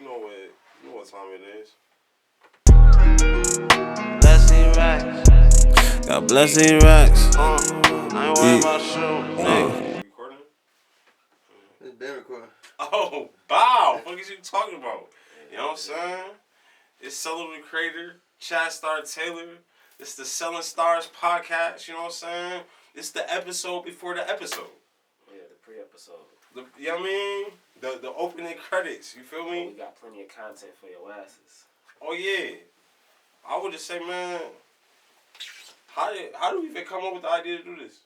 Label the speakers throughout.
Speaker 1: You know what time it is.
Speaker 2: Blessing racks.
Speaker 3: Got blessing racks.
Speaker 2: I ain't worried about shoot.
Speaker 1: You recording?
Speaker 4: It's been recording.
Speaker 1: Oh, bow. What is you talking about? You know what I'm saying? It's Solo the Creator, Chad Star Taylor. It's the Selling Stars podcast. You know what I'm saying? It's the episode before the episode.
Speaker 2: Yeah, the pre-episode.
Speaker 1: You know what I mean? The opening credits. You feel me?
Speaker 2: We got plenty of content for your asses.
Speaker 1: Oh yeah. I would just say, man, how do we even come up with the idea to do this?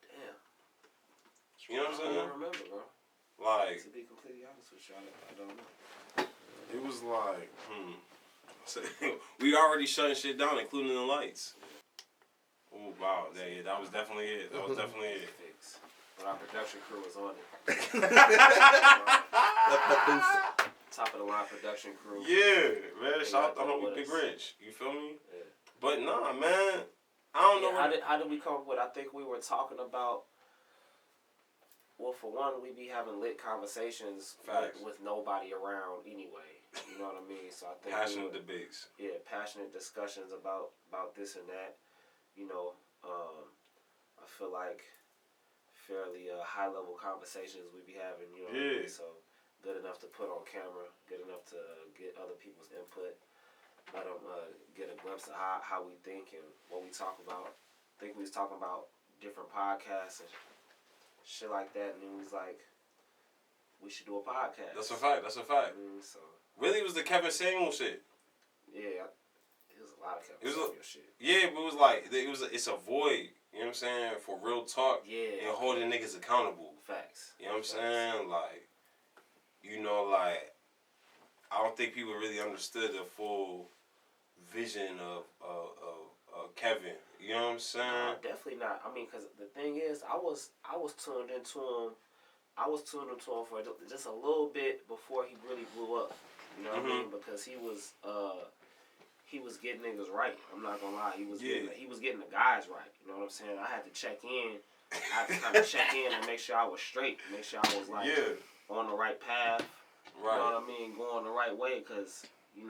Speaker 2: Damn.
Speaker 1: You know what I'm
Speaker 2: I
Speaker 1: saying?
Speaker 2: don't remember, bro.
Speaker 1: Like,
Speaker 2: To be completely honest with you, I don't know.
Speaker 1: it was like, So, we already shutting shit down, including the lights. Oh wow, that was definitely it. That was definitely it.
Speaker 2: Fix. But our production crew was on it.
Speaker 4: The producer.
Speaker 2: Top of the line production crew.
Speaker 1: Yeah, man.
Speaker 2: They
Speaker 1: Shout out
Speaker 2: got
Speaker 1: to
Speaker 2: that
Speaker 1: homie
Speaker 2: with
Speaker 1: Big
Speaker 2: us.
Speaker 1: Rich. You feel me?
Speaker 2: Yeah.
Speaker 1: But nah, man. I don't know.
Speaker 2: Yeah, how did we come up with? I think we were talking about. Well, for one, we be having lit conversations with nobody around anyway. You know what I mean? So I think
Speaker 1: Passionate debates.
Speaker 2: Yeah, passionate discussions about this and that. You know, I feel like fairly high level conversations we be having. You know what I mean? So good enough to put on camera, good enough to get other people's input, let them get a glimpse of how we think and what we talk about. I think we was talking about different podcasts and shit like that, and then we was like, we should do a podcast.
Speaker 1: That's a fact.
Speaker 2: So
Speaker 1: Really, it was the Kevin Samuel shit.
Speaker 2: yeah, it was a lot of Kevin Samuel shit.
Speaker 1: Yeah, but it was like it's a void. You know what I'm saying? For real talk.
Speaker 2: Yeah.
Speaker 1: And holding niggas accountable.
Speaker 2: Facts.
Speaker 1: You know what I'm saying? Like, like, I don't think people really understood the full vision of Kevin. You know what I'm saying?
Speaker 2: No, definitely not. I mean, because the thing is, I was tuned into him. I was tuned into him for just a little bit before he really blew up. You know what I mean? Because he was getting niggas right. I'm not gonna lie. He was getting the guys right. You know what I'm saying? I had to check in. I had to kind of check in and make sure I was straight. Make sure I was like on the right path.
Speaker 1: Right.
Speaker 2: You know what I mean? Going the right way, because you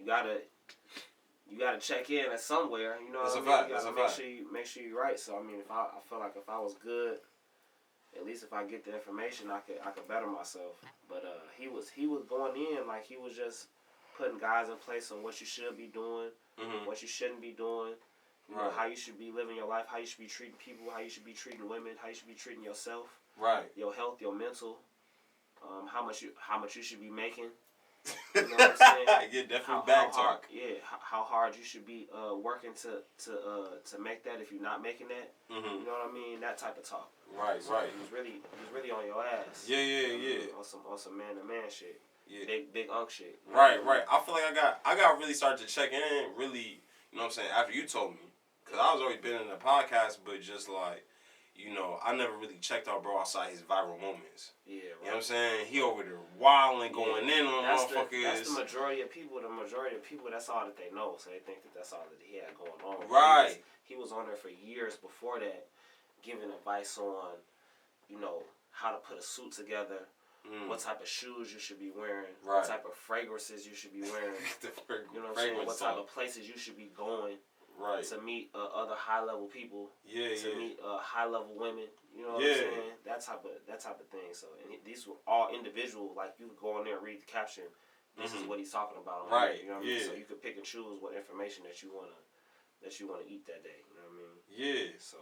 Speaker 2: gotta check in at somewhere. You know what I mean?
Speaker 1: Fact.
Speaker 2: You gotta make sure you're right. So I mean, I feel like if I was good, at least if I get the information, I could better myself. But he was going in like he was just putting guys in place on what you should be doing, what you shouldn't be doing. You know, how you should be living your life, how you should be treating people, how you should be treating women, how you should be treating yourself, your health, your mental, how much you should be making. You know what I'm saying?
Speaker 1: Yeah, definitely back talk.
Speaker 2: How hard you should be working to make that if you're not making that. You know what I mean? That type of talk.
Speaker 1: Right.
Speaker 2: He was really on your ass.
Speaker 1: Yeah.
Speaker 2: On some man to man shit.
Speaker 1: Yeah.
Speaker 2: Big unk shit.
Speaker 1: Right. I feel like I got really started to check in really, you know what I'm saying, after you told me. Because I was already been in the podcast, but just like, I never really checked out bro outside his viral moments.
Speaker 2: Yeah, right.
Speaker 1: You know what I'm saying? He over there wilding, going in on motherfuckers.
Speaker 2: That's the majority of people. The majority of people, that's all that they know. So they think that that's all that he had going on.
Speaker 1: Right.
Speaker 2: He was on there for years before that, giving advice on, how to put a suit together, what type of shoes you should be wearing, what type of fragrances you should be wearing. You know what I'm saying? What type of places you should be going.
Speaker 1: Right.
Speaker 2: To meet other high level people. To meet high level women. You know what I'm saying? That type of thing. So these were all individual. Like you could go on there and read the caption. This is what he's talking about.
Speaker 1: Right.
Speaker 2: You know what I mean? So you could pick and choose what information that you wanna eat that day. You know what I mean?
Speaker 1: Yeah.
Speaker 2: So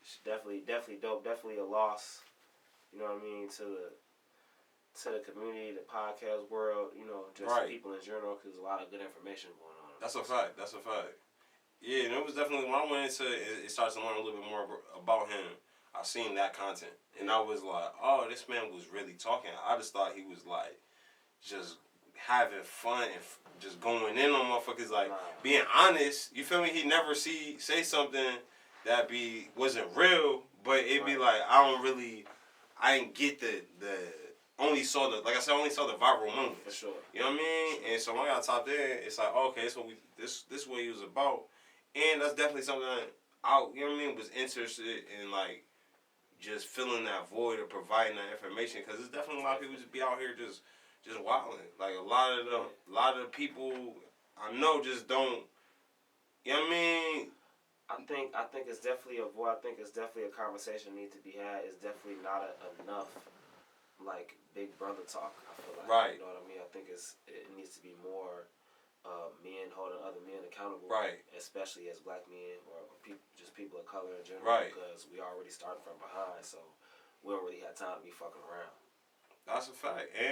Speaker 2: it's definitely dope. Definitely a loss. You know what I mean to the community, the podcast world. Just people in general, because there's a lot of good information going on.
Speaker 1: That's a fact. Yeah, and it was definitely, when I went into it, started to learn a little bit more about him. I seen that content. And I was like, oh, this man was really talking. I just thought he was like, just having fun and just going in on motherfuckers, like, being honest. You feel me? He never say something that wasn't real, but it'd be like, I didn't get only saw the viral moment.
Speaker 2: For sure.
Speaker 1: You know what I mean? And so when I got topped in, it's like, okay, this is what he was about. And that's definitely something that I, was interested in, like, just filling that void or providing that information, because there's definitely a lot of people just be out here just wilding. Like a lot of the people I know just don't. You know what I mean?
Speaker 2: I think it's definitely a void. I think it's definitely a conversation that needs to be had. It's definitely not enough like big brother talk. I feel like,
Speaker 1: right.
Speaker 2: You know what I mean? I think it needs to be more men holding other men accountable,
Speaker 1: right?
Speaker 2: Especially as black men or people of color in general,
Speaker 1: right?
Speaker 2: Because we already started from behind, so we don't really have time to be fucking around.
Speaker 1: That's a fact. And